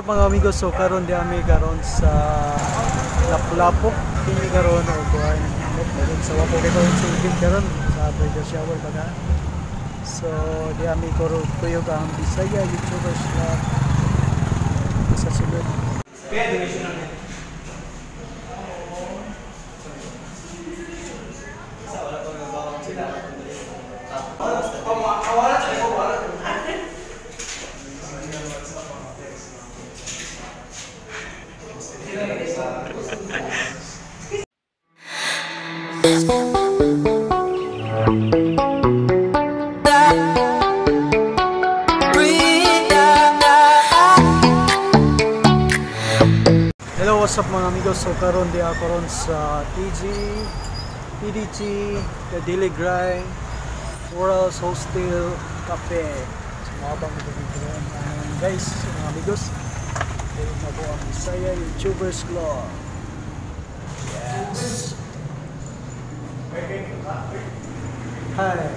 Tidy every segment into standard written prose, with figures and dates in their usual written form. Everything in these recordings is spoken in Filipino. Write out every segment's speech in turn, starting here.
Mga amigos, so karon di ami karon sa Lapu-Lapu kini karon o kuan sa wapo karon sa ibig karon sa bridal shower baga. So di ami kuyog ang Bisaya YouTubers na sa sulod. Hello, what's up mga amigos? So karon di ako ron sa PDG, The Daily Grind, World's Hostel Cafe. So mabang ito dito guys, mga amigos. Ito na po ang Bisaya YouTubers Club. Yes. Hi.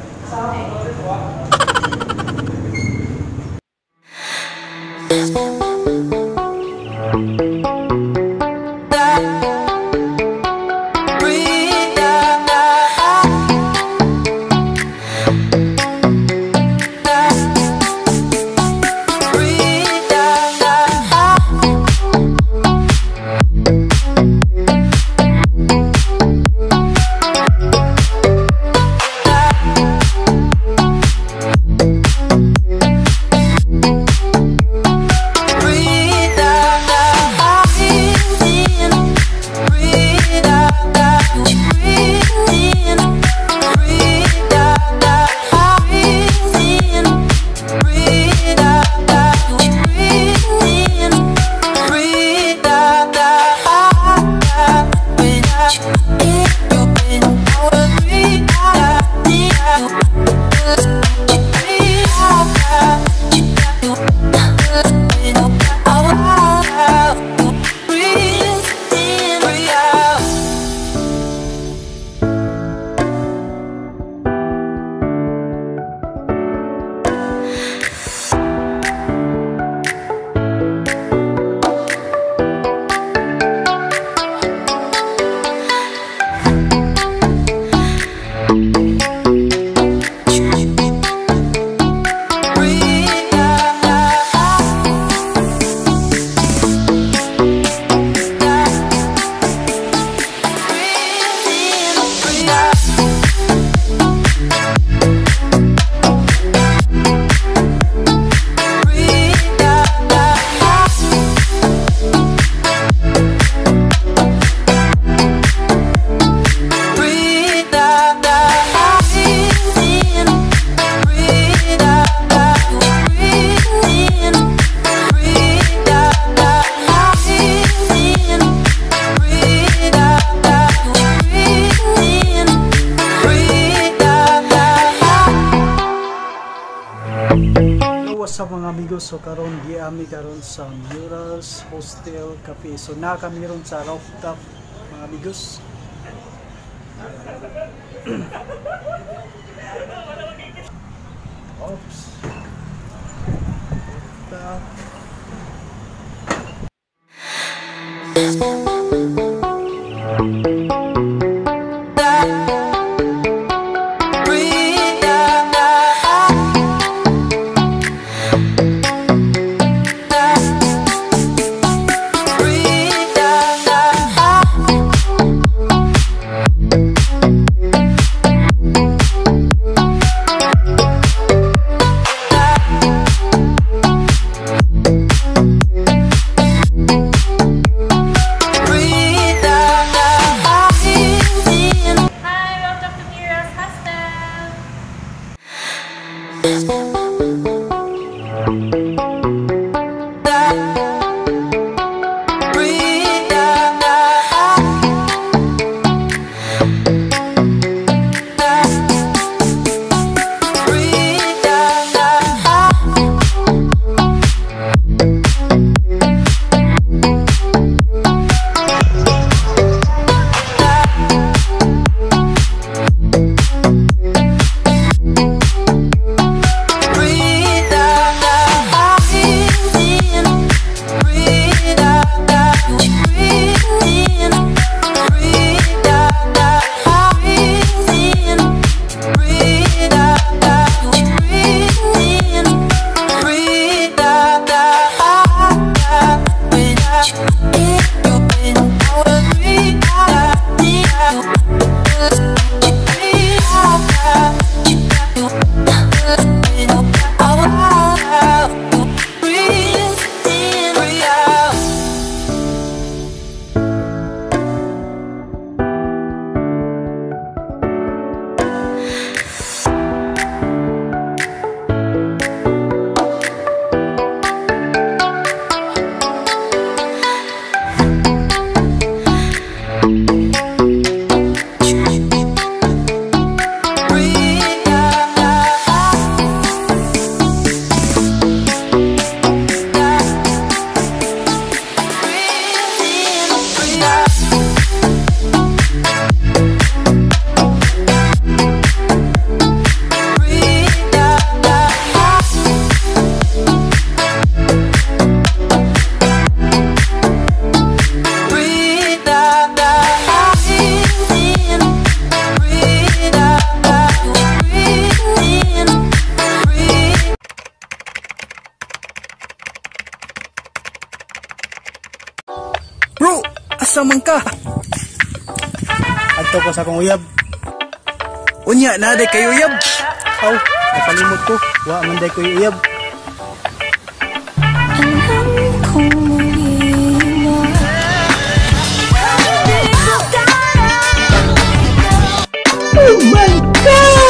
What's up mga amigos? So karon di ami karon sa Murals Hostel Cafe. So na kami ron sa rooftop mga amigos. Oops. Bro, asa man ka? Adto ko sa akong uyab. Unya, naday kayo uyab. Aw, napalimot ko. Wa man day ko uyab. Oh my God!